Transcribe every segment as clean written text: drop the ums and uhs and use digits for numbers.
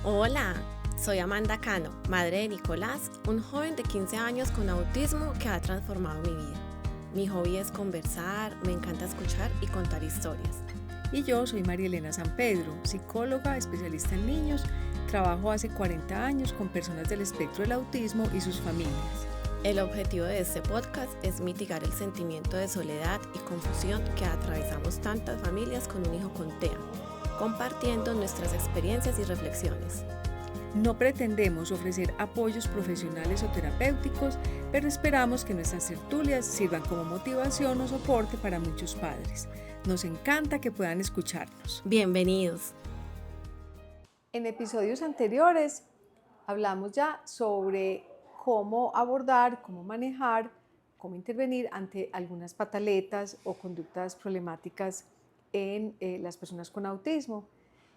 Hola, soy Amanda Cano, madre de Nicolás, un joven de 15 años con autismo que ha transformado mi vida. Mi hobby es conversar, me encanta escuchar y contar historias. Y yo soy María Elena San Pedro, psicóloga, especialista en niños. Trabajo hace 40 años con personas del espectro del autismo y sus familias. El objetivo de este podcast es mitigar el sentimiento de soledad y confusión que atravesamos tantas familias con un hijo con TEA, compartiendo nuestras experiencias y reflexiones. No pretendemos ofrecer apoyos profesionales o terapéuticos, pero esperamos que nuestras tertulias sirvan como motivación o soporte para muchos padres. Nos encanta que puedan escucharnos. Bienvenidos. En episodios anteriores hablamos ya sobre cómo abordar, cómo manejar, cómo intervenir ante algunas pataletas o conductas problemáticas en las personas con autismo.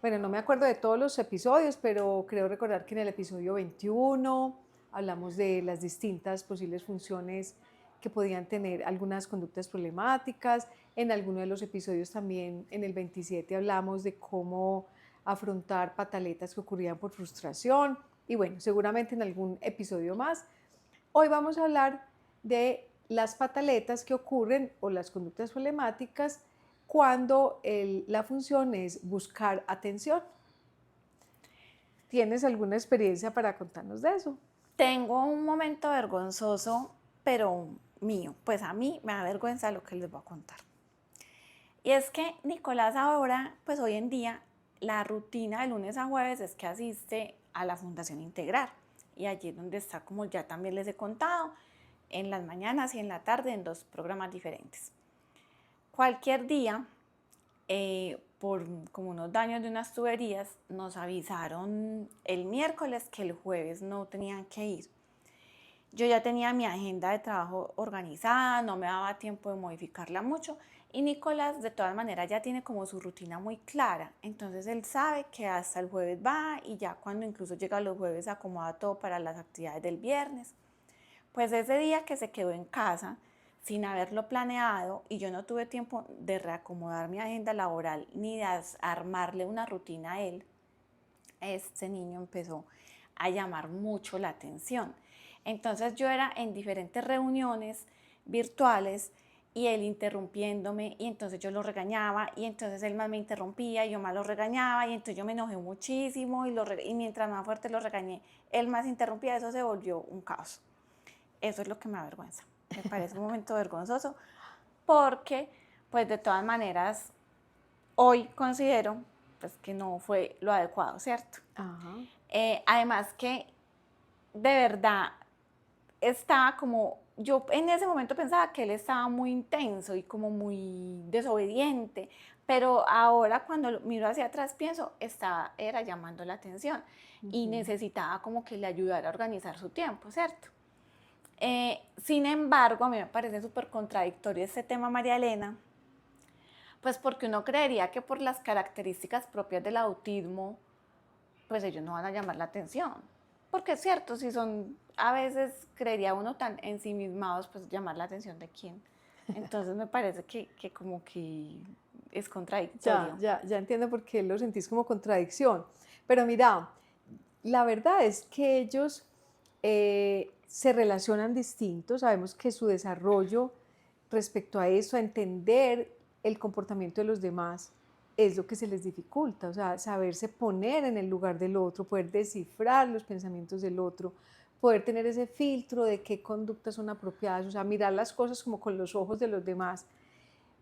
Bueno, no me acuerdo de todos los episodios, pero creo recordar que en el episodio 21 hablamos de las distintas posibles funciones que podían tener algunas conductas problemáticas. En alguno de los episodios también, en el 27, hablamos de cómo afrontar pataletas que ocurrían por frustración. Y bueno, seguramente en algún episodio más. Hoy vamos a hablar de las pataletas que ocurren o las conductas problemáticas cuando la función es buscar atención. ¿Tienes alguna experiencia para contarnos de eso? Tengo un momento vergonzoso, pero mío, pues a mí me da vergüenza lo que les voy a contar. Y es que Nicolás ahora, pues hoy en día, la rutina de lunes a jueves es que asiste a la Fundación Integrar. Y allí es donde está, como ya también les he contado, en las mañanas y en la tarde en 2 programas diferentes. Cualquier día, por como unos daños de unas tuberías, nos avisaron el miércoles que el jueves no tenían que ir. Yo ya tenía mi agenda de trabajo organizada, no me daba tiempo de modificarla mucho y Nicolás de todas maneras ya tiene como su rutina muy clara, entonces él sabe que hasta el jueves va y ya cuando incluso llega los jueves acomoda todo para las actividades del viernes. Pues ese día que se quedó en casa sin haberlo planeado y yo no tuve tiempo de reacomodar mi agenda laboral ni de armarle una rutina a él, este niño empezó a llamar mucho la atención. Entonces yo era en diferentes reuniones virtuales y él interrumpiéndome y entonces yo lo regañaba y entonces él más me interrumpía y yo más lo regañaba y entonces yo me enojé muchísimo y mientras más fuerte lo regañé, él más interrumpía, eso se volvió un caos. Eso es lo que me avergüenza. Me parece un momento vergonzoso porque pues de todas maneras hoy considero pues que no fue lo adecuado, ¿cierto? Ajá. Además que de verdad estaba como, yo en ese momento pensaba que él estaba muy intenso y como muy desobediente, pero ahora cuando miro hacia atrás pienso, era llamando la atención y necesitaba como que le ayudara a organizar su tiempo, ¿cierto? Sin embargo, a mí me parece súper contradictorio este tema, María Elena, pues porque uno creería que por las características propias del autismo, pues ellos no van a llamar la atención. Porque es cierto, si son, a veces creería uno tan ensimismados, pues llamar la atención de quién. Entonces me parece que como que es contradictorio. Ya entiendo por qué lo sentís como contradicción. Pero mira, la verdad es que ellos se relacionan distintos. Sabemos que su desarrollo respecto a eso, a entender el comportamiento de los demás, es lo que se les dificulta. O sea, saberse poner en el lugar del otro, poder descifrar los pensamientos del otro, poder tener ese filtro de qué conductas son apropiadas, o sea, mirar las cosas como con los ojos de los demás.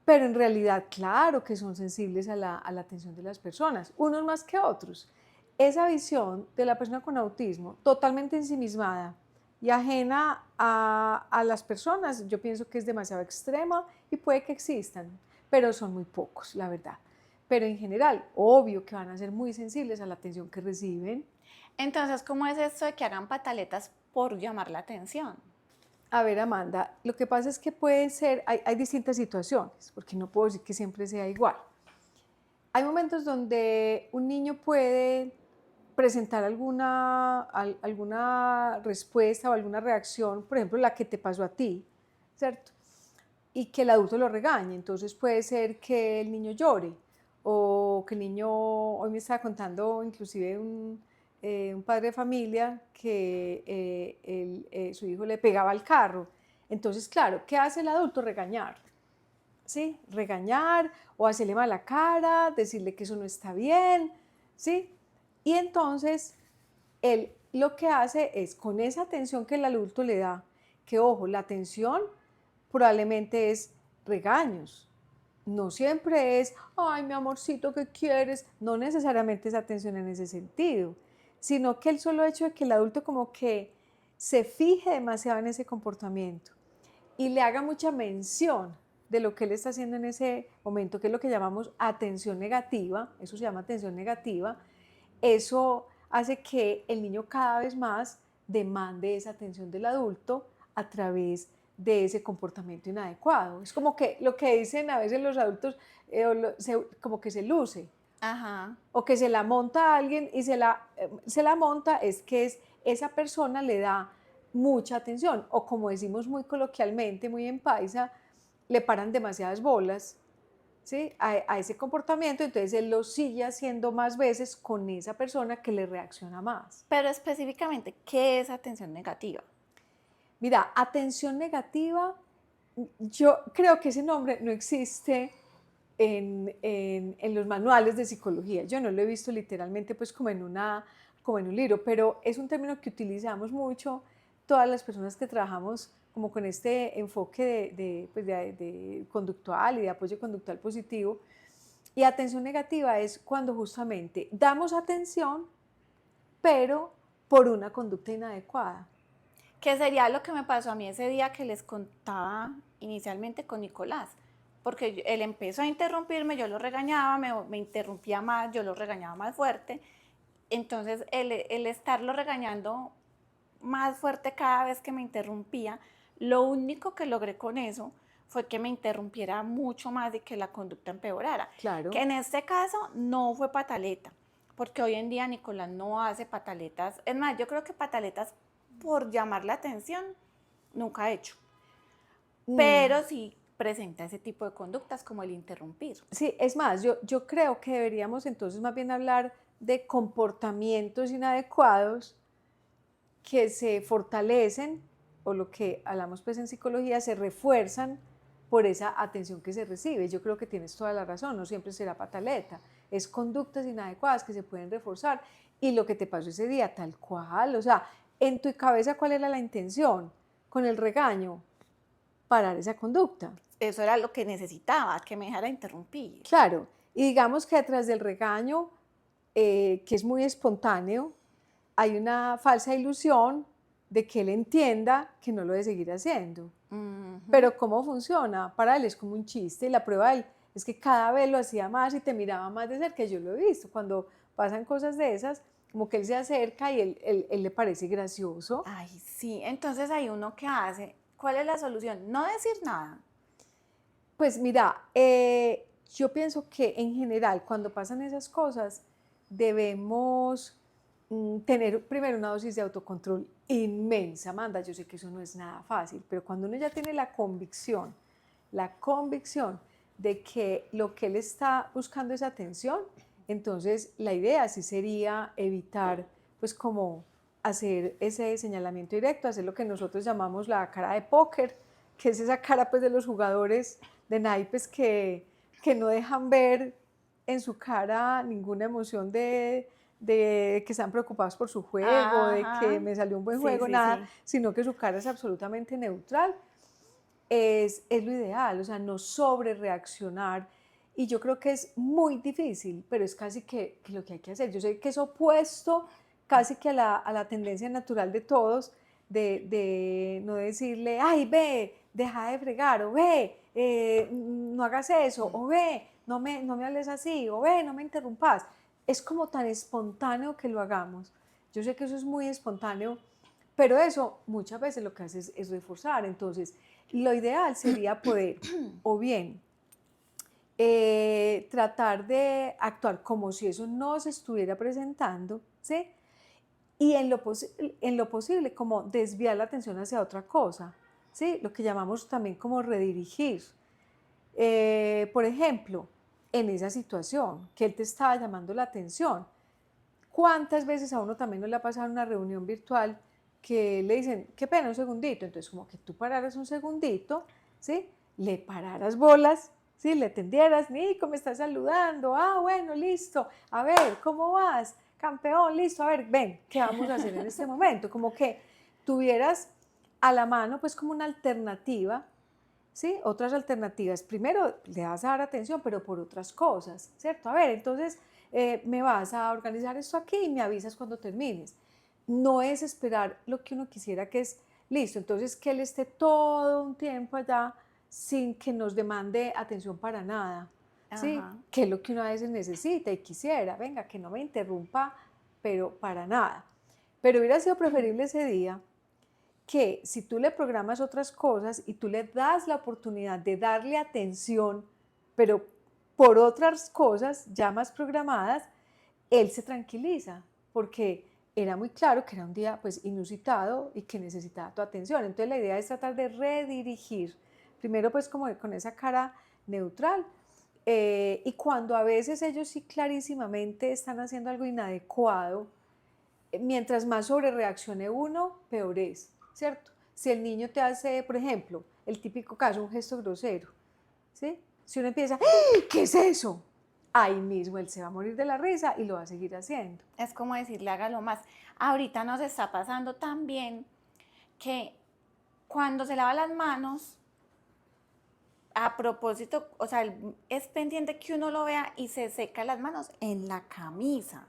Pero en realidad, claro que son sensibles a la atención de las personas, unos más que otros. Esa visión de la persona con autismo, totalmente ensimismada y ajena a las personas, yo pienso que es demasiado extrema y puede que existan, pero son muy pocos, la verdad. Pero en general, obvio que van a ser muy sensibles a la atención que reciben. Entonces, ¿cómo es esto de que hagan pataletas por llamar la atención? A ver, Amanda, lo que pasa es que pueden ser, hay distintas situaciones, porque no puedo decir que siempre sea igual. Hay momentos donde un niño puede presentar alguna respuesta o alguna reacción, por ejemplo, la que te pasó a ti, ¿cierto? Y que el adulto lo regañe. Entonces puede ser que el niño llore o que el niño, hoy me estaba contando inclusive un padre de familia que su hijo le pegaba al carro. Entonces, claro, ¿qué hace el adulto? Regañar, ¿sí? Regañar o hacerle mala cara, decirle que eso no está bien, ¿sí? Y entonces, él lo que hace es, con esa atención que el adulto le da, que ojo, la atención probablemente es regaños, no siempre es, ay, mi amorcito, ¿qué quieres? No necesariamente es atención en ese sentido, sino que el solo hecho de que el adulto como que se fije demasiado en ese comportamiento y le haga mucha mención de lo que él está haciendo en ese momento, que es lo que llamamos atención negativa, eso se llama atención negativa, eso hace que el niño cada vez más demande esa atención del adulto a través de ese comportamiento inadecuado. Es como que lo que dicen a veces los adultos, como que se luce, Ajá. o que se la monta a alguien y se la monta, es que esa persona le da mucha atención, o como decimos muy coloquialmente, muy en paisa, le paran demasiadas bolas, ¿sí? a ese comportamiento, entonces él lo sigue haciendo más veces con esa persona que le reacciona más. Pero específicamente, ¿qué es atención negativa? Mira, atención negativa, yo creo que ese nombre no existe en los manuales de psicología. Yo no lo he visto literalmente pues como en un libro, pero es un término que utilizamos mucho todas las personas que trabajamos como con este enfoque de conductual y de apoyo conductual positivo. Y atención negativa es cuando justamente damos atención, pero por una conducta inadecuada. Que sería lo que me pasó a mí ese día que les contaba inicialmente con Nicolás, porque él empezó a interrumpirme, yo lo regañaba, me interrumpía más, yo lo regañaba más fuerte, entonces el estarlo regañando más fuerte cada vez que me interrumpía, lo único que logré con eso fue que me interrumpiera mucho más y que la conducta empeorara. Claro. Que en este caso no fue pataleta, porque hoy en día Nicolás no hace pataletas, es más, yo creo que pataletas por llamar la atención nunca ha hecho, pero sí presenta ese tipo de conductas como el interrumpir. Sí, es más, yo creo que deberíamos entonces más bien hablar de comportamientos inadecuados que se fortalecen, o lo que hablamos pues en psicología, se refuerzan por esa atención que se recibe. Yo creo que tienes toda la razón, no siempre será pataleta, es conductas inadecuadas que se pueden reforzar, y lo que te pasó ese día, tal cual, o sea, en tu cabeza, ¿cuál era la intención? Con el regaño, parar esa conducta. Eso era lo que necesitaba, que me dejara interrumpir. Claro, y digamos que detrás del regaño, que es muy espontáneo, hay una falsa ilusión de que él entienda que no lo debe seguir haciendo. Pero ¿cómo funciona? Para él es como un chiste, y la prueba de él es que cada vez lo hacía más y te miraba más de cerca. Yo lo he visto, cuando pasan cosas de esas, como que él se acerca y él le parece gracioso. Ay, sí, entonces hay uno que hace, ¿cuál es la solución? No decir nada. Pues mira, yo pienso que en general cuando pasan esas cosas debemos tener primero una dosis de autocontrol inmensa, Amanda. Yo sé que eso no es nada fácil, pero cuando uno ya tiene la convicción de que lo que él está buscando es atención, entonces la idea sí sería evitar pues como hacer ese señalamiento directo, hacer lo que nosotros llamamos la cara de póker, que es esa cara pues de los jugadores de naipes que no dejan ver en su cara ninguna emoción de que están preocupados por su juego, Ajá. de que me salió un buen juego, Sí, nada, sí. sino que su cara es absolutamente neutral. Es lo ideal, o sea, no sobre reaccionar. Y yo creo que es muy difícil, pero es casi que lo que hay que hacer. Yo sé que es opuesto casi que a la tendencia natural de todos, de no decirle, ay, ve, deja de fregar, o ve, no hagas eso, o ve, no me hables así, o ve, no me interrumpas. Es como tan espontáneo que lo hagamos. Yo sé que eso es muy espontáneo, pero eso muchas veces lo que hace es reforzar. Entonces, lo ideal sería poder, o bien, tratar de actuar como si eso no se estuviera presentando, ¿sí? Y en lo posible, como desviar la atención hacia otra cosa, ¿sí? Lo que llamamos también como redirigir. Por ejemplo, en esa situación que él te estaba llamando la atención, ¿Cuántas veces a uno también no le ha pasado en una reunión virtual que le dicen, qué pena, un segundito? Entonces, como que tú pararas un segundito, ¿sí? Le pararas bolas, ¿sí? Le tendieras, Nico, me estás saludando, bueno, listo, a ver, ¿cómo vas? Campeón, listo, a ver, ven, ¿qué vamos a hacer en este momento? Como que tuvieras a la mano, pues, como una alternativa, ¿sí? Otras alternativas. Primero, le vas a dar atención, pero por otras cosas, ¿cierto? A ver, entonces, me vas a organizar esto aquí y me avisas cuando termines. No es esperar lo que uno quisiera, que es, listo, entonces que él esté todo un tiempo allá sin que nos demande atención para nada, ¿sí? Ajá. Que es lo que uno a veces necesita y quisiera, venga, que no me interrumpa, pero para nada. Pero hubiera sido preferible ese día que si tú le programas otras cosas y tú le das la oportunidad de darle atención, pero por otras cosas ya más programadas, él se tranquiliza, porque era muy claro que era un día pues inusitado y que necesitaba tu atención. Entonces la idea es tratar de redirigir, primero pues como con esa cara neutral, y cuando a veces ellos sí clarísimamente están haciendo algo inadecuado, mientras más sobre reaccione uno, peor es, ¿cierto? Si el niño te hace, por ejemplo, el típico caso, un gesto grosero, ¿sí? Si uno empieza, ¿qué es eso? Ahí mismo él se va a morir de la risa y lo va a seguir haciendo. Es como decirle, hágalo más. Ahorita nos está pasando también que cuando se lava las manos, a propósito, o sea, es pendiente que uno lo vea y se seca las manos en la camisa.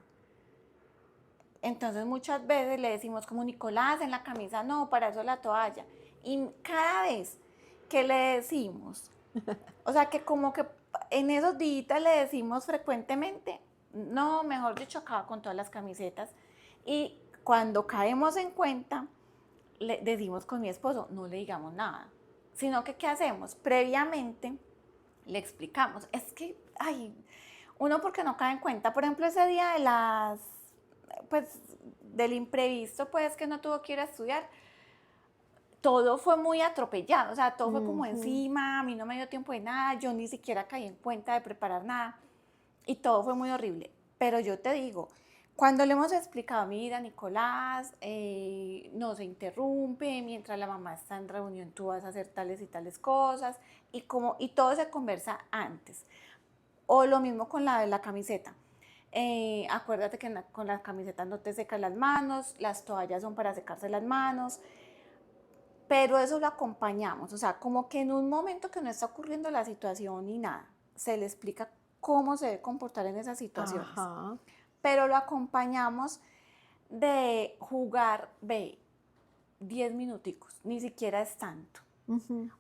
Entonces muchas veces le decimos como, Nicolás, en la camisa no, para eso la toalla. Y cada vez que le decimos, o sea, que como que en esos días le decimos frecuentemente, no, mejor dicho, acaba con todas las camisetas. Y cuando caemos en cuenta, le decimos con mi esposo, no le digamos nada, sino que ¿qué hacemos? Previamente le explicamos, es que, ay, uno porque no cae en cuenta, por ejemplo, ese día de pues, del imprevisto, pues, que no tuvo que ir a estudiar, todo fue muy atropellado, o sea, todo fue como encima, a mí no me dio tiempo de nada, yo ni siquiera caí en cuenta de preparar nada, y todo fue muy horrible. Pero yo te digo, cuando le hemos explicado, mira, Nicolás, no se interrumpe, mientras la mamá está en reunión, tú vas a hacer tales y tales cosas, y todo se conversa antes. O lo mismo con la camiseta. Acuérdate que con las camisetas no te secas las manos, las toallas son para secarse las manos, pero eso lo acompañamos, o sea, como que en un momento que no está ocurriendo la situación ni nada, se le explica cómo se debe comportar en esas situaciones. Ajá. Pero lo acompañamos de jugar, 10 minuticos, ni siquiera es tanto.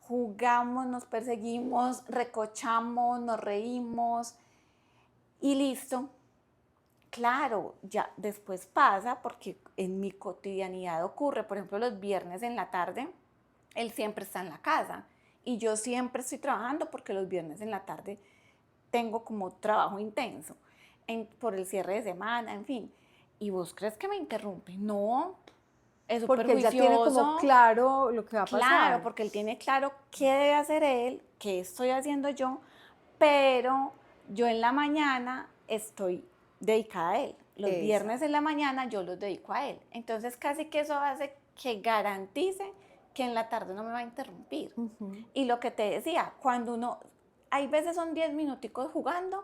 Jugamos, nos perseguimos, recochamos, nos reímos y listo. Claro, ya después pasa porque en mi cotidianidad ocurre, por ejemplo, los viernes en la tarde, él siempre está en la casa y yo siempre estoy trabajando porque los viernes en la tarde tengo como trabajo intenso por el cierre de semana, en fin. ¿Y vos crees que me interrumpe? No, es súper Porque él ya tiene como claro lo que va a pasar. Claro, porque él tiene claro qué debe hacer él, qué estoy haciendo yo, pero yo en la mañana estoy dedicada a él. Los viernes en la mañana yo los dedico a él. Entonces casi que eso hace que garantice que en la tarde no me va a interrumpir. Y lo que te decía, hay veces son 10 minuticos jugando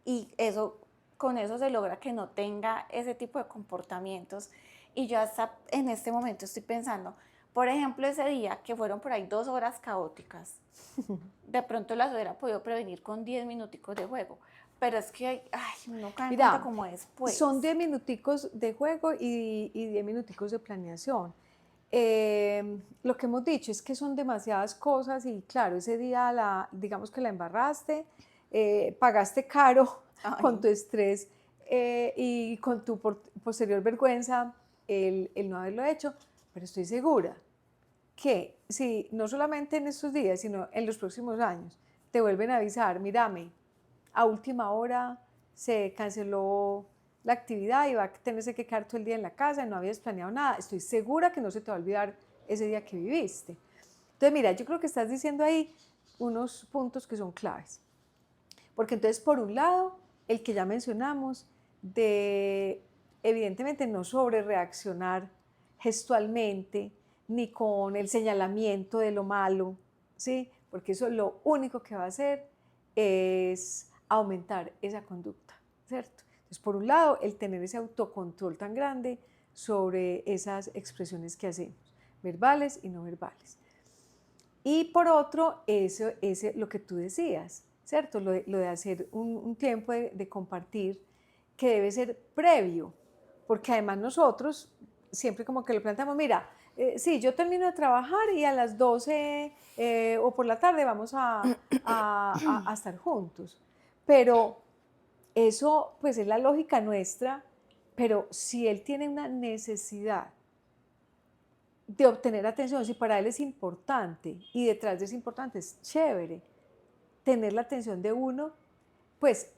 y con eso se logra que no tenga ese tipo de comportamientos. Y yo hasta en este momento estoy pensando, por ejemplo, ese día que fueron por ahí 2 horas caóticas, de pronto las hubiera podido prevenir con 10 minuticos de juego. Pero es que, no cae en cuenta cómo es, pues. Son 10 minuticos de juego y 10 minuticos de planeación. Lo que hemos dicho es que son demasiadas cosas y claro, ese día digamos que la embarraste, pagaste caro con tu estrés y con tu posterior vergüenza el no haberlo hecho, pero estoy segura que si no solamente en estos días, sino en los próximos años, te vuelven a avisar, mírame, a última hora se canceló la actividad y va a tenerse que quedar todo el día en la casa y no habías planeado nada, estoy segura que no se te va a olvidar ese día que viviste. Entonces, mira, yo creo que estás diciendo ahí unos puntos que son claves. Porque entonces, por un lado, el que ya mencionamos, de evidentemente no sobre reaccionar gestualmente, ni con el señalamiento de lo malo, ¿sí? Porque eso lo único que va a hacer es aumentar esa conducta, ¿cierto? Entonces, por un lado, el tener ese autocontrol tan grande sobre esas expresiones que hacemos, verbales y no verbales. Y por otro, eso es lo que tú decías, ¿cierto? Lo de hacer un tiempo de compartir que debe ser previo, porque además nosotros siempre como que lo planteamos, mira, sí, yo termino de trabajar y a las 12 o por la tarde vamos a estar juntos, pero eso pues es la lógica nuestra, pero si él tiene una necesidad de obtener atención, si para él es importante y detrás de eso importante es chévere tener la atención de uno, pues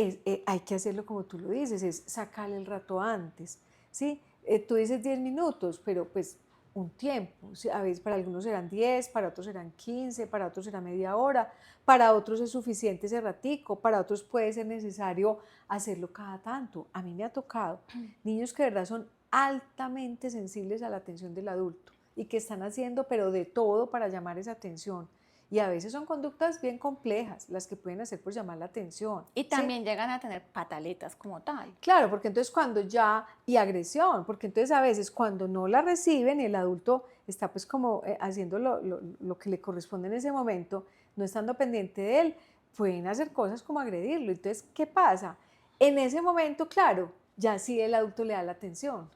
hay que hacerlo como tú lo dices, es sacarle el rato antes, ¿sí? Tú dices 10 minutos, pero pues un tiempo, ¿sí? A veces para algunos serán 10, para otros serán 15, para otros será media hora, para otros es suficiente ese ratico, para otros puede ser necesario hacerlo cada tanto. A mí me ha tocado niños que de verdad son altamente sensibles a la atención del adulto y que están haciendo pero de todo para llamar esa atención. Y a veces son conductas bien complejas las que pueden hacer por llamar la atención. Y también llegan a tener pataletas como tal. Claro, porque entonces cuando ya, y agresión, porque entonces a veces cuando no la reciben y el adulto está pues como haciendo lo que le corresponde en ese momento, no estando pendiente de él, pueden hacer cosas como agredirlo. Entonces, ¿qué pasa? En ese momento, claro, ya sí el adulto le da la atención,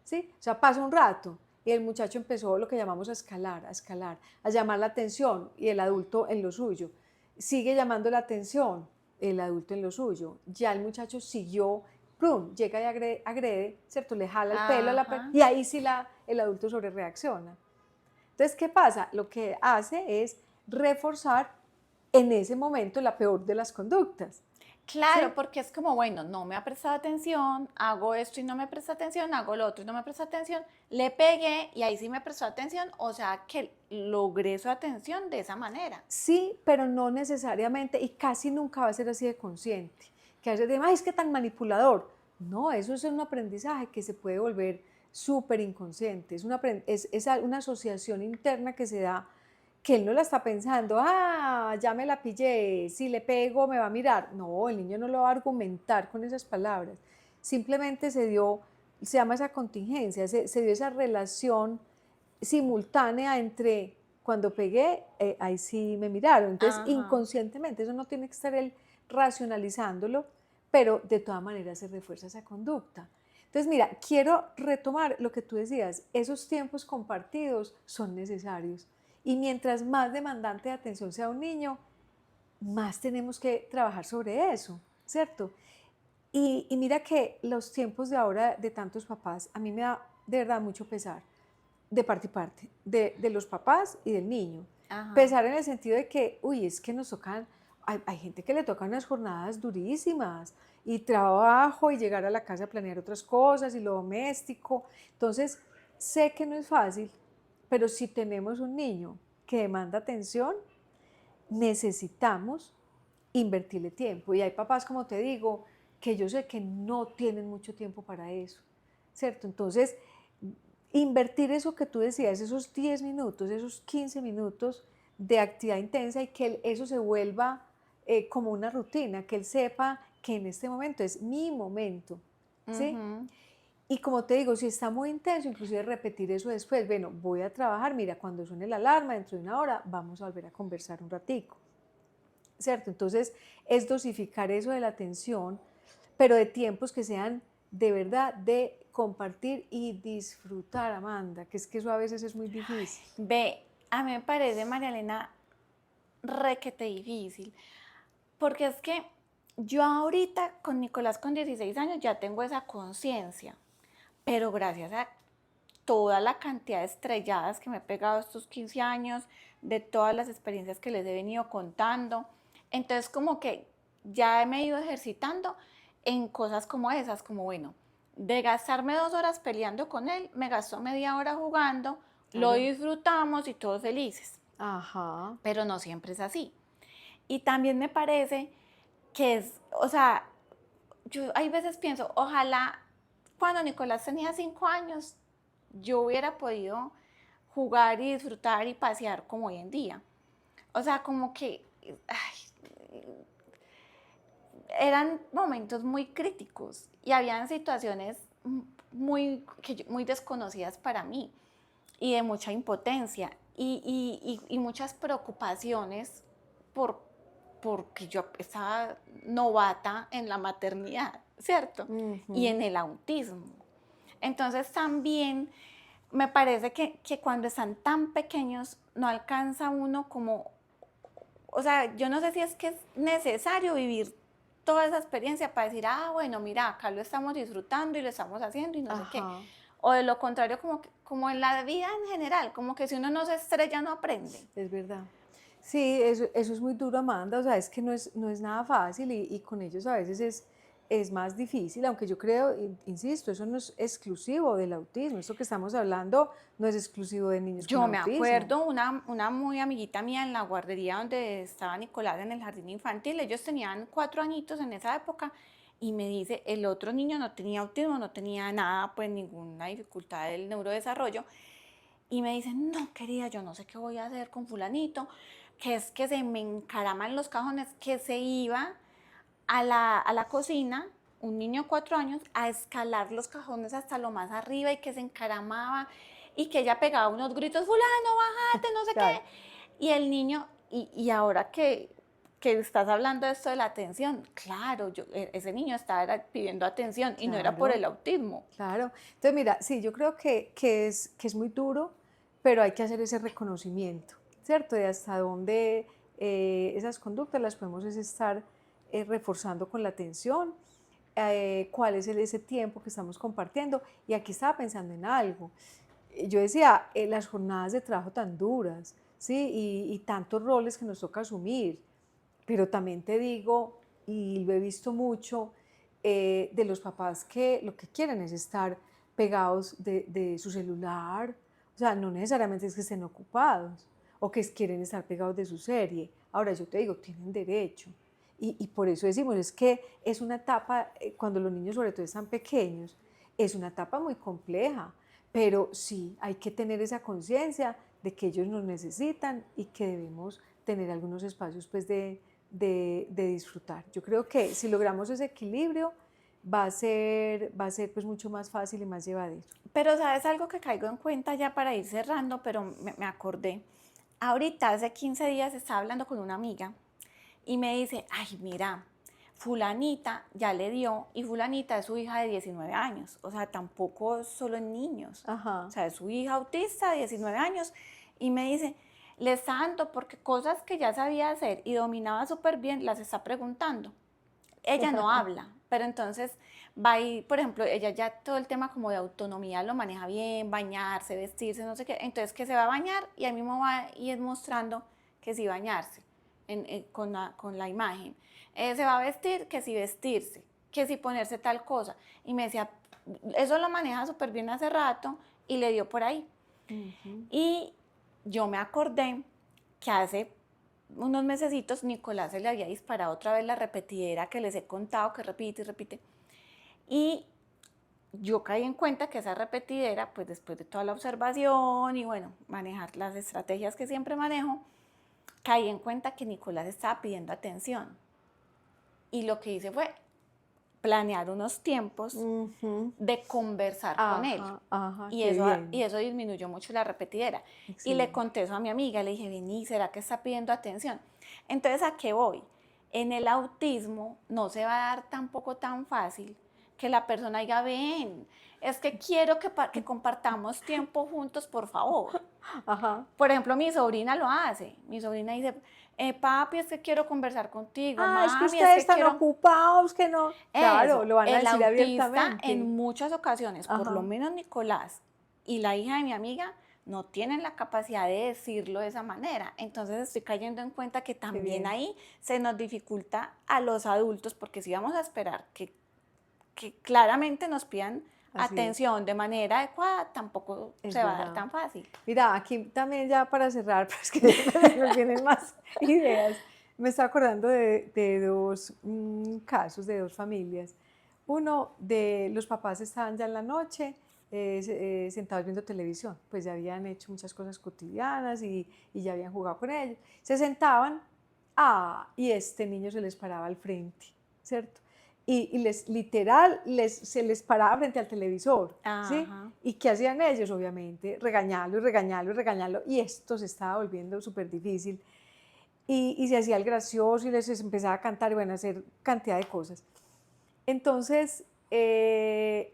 ¿sí? O sea, pasa un rato y el muchacho empezó lo que llamamos a escalar, a llamar la atención y el adulto en lo suyo. Sigue llamando la atención el adulto en lo suyo. Ya el muchacho siguió, ¡prum!, llega y agrede, ¿cierto? Le jala el pelo a la y ahí sí el adulto sobre reacciona. Entonces, ¿qué pasa? Lo que hace es reforzar en ese momento la peor de las conductas. Claro, ¿sí? porque es como, bueno, no me ha prestado atención, hago esto y no me presta atención, hago lo otro y no me presta atención, le pegué y ahí sí me prestó atención, o sea que logré su atención de esa manera. Sí, pero no necesariamente y casi nunca va a ser así de consciente. Que a veces dicen, ay, es que tan manipulador. No, eso es un aprendizaje que se puede volver súper inconsciente. Es una asociación interna que se da, que él no la está pensando, ya me la pillé, si le pego me va a mirar. No, el niño no lo va a argumentar con esas palabras. Simplemente se llama esa contingencia, se dio esa relación simultánea entre cuando pegué, ahí sí me miraron. Entonces, inconscientemente, eso no tiene que estar él racionalizándolo, pero de todas maneras se refuerza esa conducta. Entonces, mira, quiero retomar lo que tú decías, esos tiempos compartidos son necesarios. Y mientras más demandante de atención sea un niño, más tenemos que trabajar sobre eso, ¿cierto? Y mira que los tiempos de ahora de tantos papás, a mí me da de verdad mucho pesar, de parte y parte, de los papás y del niño. Pesar en el sentido de que, uy, es que nos tocan, hay gente que le tocan unas jornadas durísimas, y trabajo, y llegar a la casa a planear otras cosas, y lo doméstico. Entonces, sé que no es fácil, pero si tenemos un niño que demanda atención, necesitamos invertirle tiempo. Y hay papás, como te digo, que yo sé que no tienen mucho tiempo para eso, ¿cierto? Entonces, invertir eso que tú decías, esos 10 minutos, esos 15 minutos de actividad intensa y que eso se vuelva como una rutina, que él sepa que en este momento es mi momento, ¿sí? Y como te digo, si está muy intenso, inclusive repetir eso después, bueno, voy a trabajar, mira, cuando suene la alarma, dentro de una hora, vamos a volver a conversar un ratico, ¿cierto? Entonces, es dosificar eso de la atención, pero de tiempos que sean de verdad de compartir y disfrutar, Amanda, que es que eso a veces es muy difícil. Ve, a mí me parece, María Elena, requete difícil, porque es que yo ahorita con Nicolás con 16 años ya tengo esa conciencia, pero gracias a toda la cantidad de estrelladas que me he pegado estos 15 años, de todas las experiencias que les he venido contando, entonces como que ya me he ido ejercitando en cosas como esas, como bueno, de gastarme 2 horas peleando con él, me gastó media hora jugando, lo disfrutamos y todos felices. Pero no siempre es así. Y también me parece que es, o sea, yo hay veces pienso, ojalá cuando Nicolás tenía 5 años, yo hubiera podido jugar y disfrutar y pasear como hoy en día. O sea, como que eran momentos muy críticos y habían situaciones muy desconocidas para mí y de mucha impotencia y muchas preocupaciones porque yo estaba novata en la maternidad, ¿cierto? Y en el autismo. Entonces también me parece que cuando están tan pequeños no alcanza uno como, o sea, yo no sé si es que es necesario vivir toda esa experiencia para decir, bueno, mira, acá lo estamos disfrutando y lo estamos haciendo y no sé qué. O de lo contrario, como en la vida en general, como que si uno no se estrella no aprende. Es verdad. Sí, eso es muy duro, Amanda, o sea, es que no es nada fácil y con ellos a veces es más difícil, aunque yo creo, insisto, eso no es exclusivo del autismo, esto que estamos hablando no es exclusivo de niños con autismo. Yo me acuerdo una muy amiguita mía en la guardería donde estaba Nicolás en el jardín infantil, ellos tenían 4 añitos en esa época y me dice, el otro niño no tenía autismo, no tenía nada, pues ninguna dificultad del neurodesarrollo, y me dice, no querida, yo no sé qué voy a hacer con fulanito, que es que se me encaraman los cajones, que se iba a la cocina, un niño de 4 años, a escalar los cajones hasta lo más arriba y que se encaramaba y que ella pegaba unos gritos, fulano, bájate, no sé Claro. qué. Y el niño, y ahora que estás hablando de esto de la atención, claro, ese niño estaba pidiendo atención y no era por el autismo. Claro. Entonces, mira, sí, yo creo que es muy duro, pero hay que hacer ese reconocimiento, ¿cierto? De hasta dónde esas conductas las podemos estar reforzando con la atención, cuál es ese tiempo que estamos compartiendo. Y aquí estaba pensando en algo. Yo decía, las jornadas de trabajo tan duras, ¿sí? Y tantos roles que nos toca asumir, pero también te digo, y lo he visto mucho, de los papás que lo que quieren es estar pegados de su celular, o sea, no necesariamente es que estén ocupados o que quieren estar pegados de su serie. Ahora yo te digo, tienen derecho. Y por eso decimos, es que es una etapa, cuando los niños sobre todo están pequeños, es una etapa muy compleja, pero sí hay que tener esa conciencia de que ellos nos necesitan y que debemos tener algunos espacios pues de disfrutar. Yo creo que si logramos ese equilibrio va a ser pues mucho más fácil y más llevadero. Pero sabes algo que caigo en cuenta ya para ir cerrando, pero me acordé. Ahorita hace 15 días estaba hablando con una amiga y me dice, ay, mira, fulanita ya le dio y fulanita es su hija de 19 años, o sea, tampoco solo en niños, o sea, es su hija autista de 19 años y me dice, le está dando porque cosas que ya sabía hacer y dominaba súper bien las está preguntando. Ella no habla, pero entonces va y, por ejemplo, ella ya todo el tema como de autonomía lo maneja bien, bañarse, vestirse, no sé qué, entonces que se va a bañar y a mí me va y es mostrando que sí bañarse con la imagen. Se va a vestir, que sí vestirse, que sí ponerse tal cosa. Y me decía, eso lo maneja súper bien hace rato y le dio por ahí. Y yo me acordé que hace unos mesecitos Nicolás se le había disparado otra vez la repetidera que les he contado, que repite y repite. Y yo caí en cuenta que esa repetidera, pues después de toda la observación y bueno, manejar las estrategias que siempre manejo, caí en cuenta que Nicolás estaba pidiendo atención. Y lo que hice fue planear unos tiempos de conversar con él. Y eso disminuyó mucho la repetidera. Excelente. Y le conté eso a mi amiga, le dije, vení, ¿será que está pidiendo atención? Entonces, ¿a qué voy? En el autismo no se va a dar tampoco tan fácil que la persona diga, ven, es que quiero que compartamos tiempo juntos, por favor. Por ejemplo, mi sobrina lo hace. Mi sobrina dice, papi, es que quiero conversar contigo. Mami, es que ustedes están ocupados, que no. Claro, lo van a decir abiertamente. El autista en muchas ocasiones, por lo menos Nicolás y la hija de mi amiga, no tienen la capacidad de decirlo de esa manera. Entonces estoy cayendo en cuenta que también ahí se nos dificulta a los adultos, porque si vamos a esperar que claramente nos pidan atención de manera adecuada, tampoco se va a dar tan fácil. Mira, aquí también ya para cerrar, pues que nos vienen más ideas, me estoy acordando de dos casos, de dos familias. Uno de los papás estaban ya en la noche sentados viendo televisión, pues ya habían hecho muchas cosas cotidianas y ya habían jugado con ellos. Se sentaban, y este niño se les paraba al frente, ¿cierto? Y se les paraba frente al televisor, ¿sí? Ajá. ¿Y qué hacían ellos? Obviamente, regañarlo y regañarlo y regañarlo, y esto se estaba volviendo súper difícil. Y se hacía el gracioso y les empezaba a cantar y bueno, a hacer cantidad de cosas. Entonces,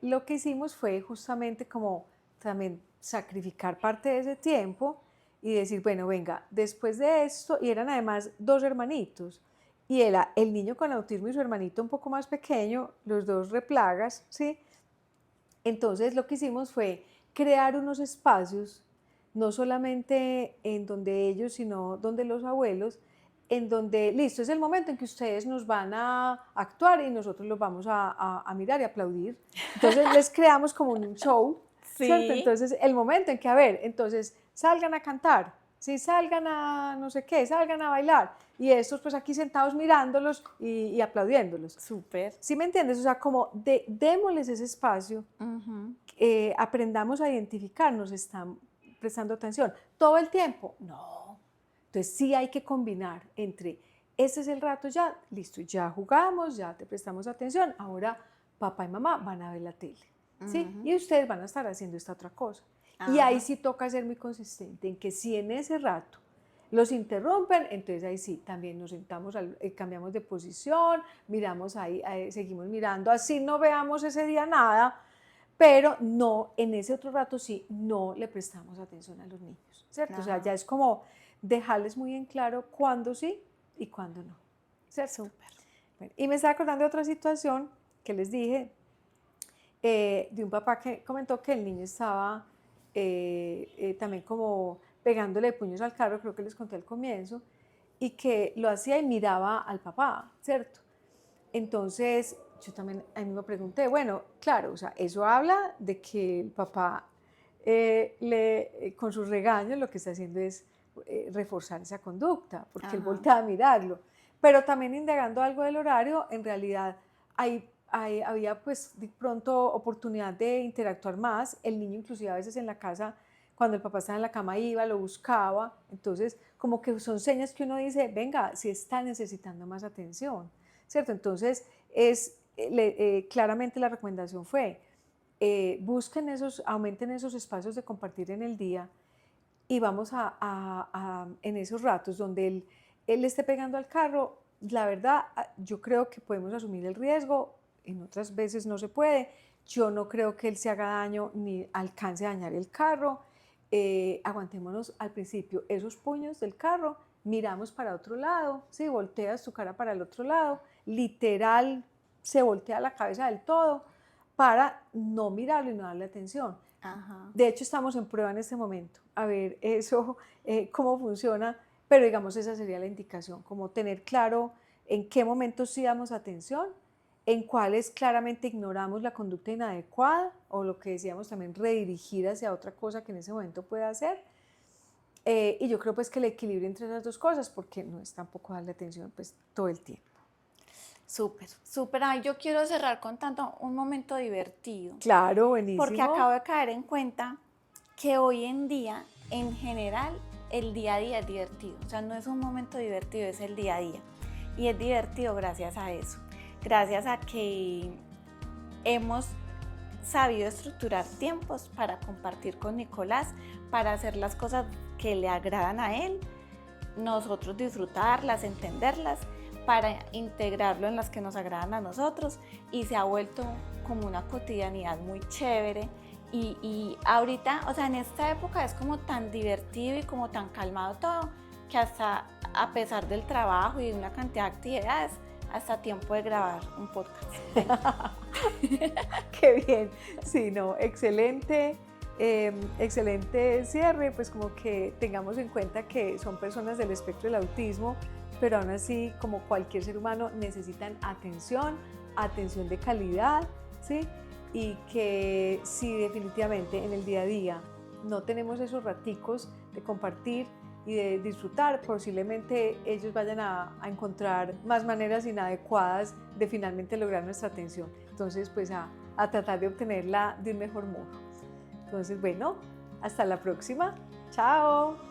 lo que hicimos fue justamente como también sacrificar parte de ese tiempo y decir, bueno, venga, después de esto, y eran además 2 hermanitos, y era el niño con autismo y su hermanito un poco más pequeño, los dos replagas, ¿sí? Entonces lo que hicimos fue crear unos espacios, no solamente en donde ellos, sino donde los abuelos, en donde, listo, es el momento en que ustedes nos van a actuar y nosotros los vamos a mirar y aplaudir. Entonces les creamos como un show, ¿cierto? Sí. Entonces el momento en que, a ver, entonces salgan a cantar, ¿sí? Salgan a no sé qué, salgan a bailar. Y estos pues aquí sentados mirándolos y aplaudiéndolos. Súper. ¿Sí me entiendes? O sea, como démosles ese espacio, aprendamos a identificarnos, están prestando atención. ¿Todo el tiempo? No. Entonces sí hay que combinar entre, ese es el rato ya, listo, ya jugamos, ya te prestamos atención, ahora papá y mamá van a ver la tele, ¿sí? Y ustedes van a estar haciendo esta otra cosa. Y ahí sí toca ser muy consistente, en que si en ese rato los interrumpen, entonces ahí sí, también nos sentamos, cambiamos de posición, miramos ahí, seguimos mirando, así no veamos ese día nada, pero no, en ese otro rato sí, no le prestamos atención a los niños, ¿cierto? O sea, ya es como dejarles muy en claro cuándo sí y cuándo no, ¿cierto? Súper. Bueno, y me estaba acordando de otra situación que les dije, de un papá que comentó que el niño estaba también como pegándole puños al carro, creo que les conté al comienzo, y que lo hacía y miraba al papá, ¿cierto? Entonces yo también a mí me pregunté, bueno, claro, o sea, eso habla de que el papá con sus regaños lo que está haciendo es reforzar esa conducta, porque él voltea a mirarlo. Pero también indagando algo del horario, en realidad había pues de pronto oportunidad de interactuar más. El niño inclusive a veces en la casa, cuando el papá estaba en la cama iba, lo buscaba. Entonces como que son señas que uno dice, venga, si está necesitando más atención, ¿cierto? Entonces claramente la recomendación fue, aumenten esos espacios de compartir en el día y vamos en esos ratos donde él esté pegando al carro, la verdad, yo creo que podemos asumir el riesgo, en otras veces no se puede, yo no creo que él se haga daño ni alcance a dañar el carro, aguantémonos al principio esos puños del carro, miramos para otro lado, ¿sí? Volteas tu cara para el otro lado, literal se voltea la cabeza del todo para no mirarlo y no darle atención. De hecho, estamos en prueba en este momento, a ver eso, cómo funciona, pero digamos esa sería la indicación, como tener claro en qué momentos sí damos atención, en cuáles claramente ignoramos la conducta inadecuada o lo que decíamos también redirigir hacia otra cosa que en ese momento pueda hacer. Y yo creo pues que el equilibrio entre esas dos cosas, porque no es tampoco darle atención pues todo el tiempo. Súper, súper. Ay, yo quiero cerrar contando un momento divertido. Claro, buenísimo. Porque acabo de caer en cuenta que hoy en día, en general, el día a día es divertido. O sea, no es un momento divertido, es el día a día. Y es divertido gracias a eso. Gracias a que hemos sabido estructurar tiempos para compartir con Nicolás, para hacer las cosas que le agradan a él, nosotros disfrutarlas, entenderlas, para integrarlo en las que nos agradan a nosotros, y se ha vuelto como una cotidianidad muy chévere. Y ahorita, o sea, en esta época es como tan divertido y como tan calmado todo, que hasta a pesar del trabajo y de una cantidad de actividades, hasta tiempo de grabar un podcast. Qué bien, sí, no, excelente, excelente cierre, pues como que tengamos en cuenta que son personas del espectro del autismo, pero aún así, como cualquier ser humano, necesitan atención de calidad, ¿sí? Y que si definitivamente en el día a día no tenemos esos raticos de compartir y de disfrutar, posiblemente ellos vayan a encontrar más maneras inadecuadas de finalmente lograr nuestra atención. entonces pues a tratar de obtenerla de un mejor modo. Entonces, bueno, hasta la próxima. Chao.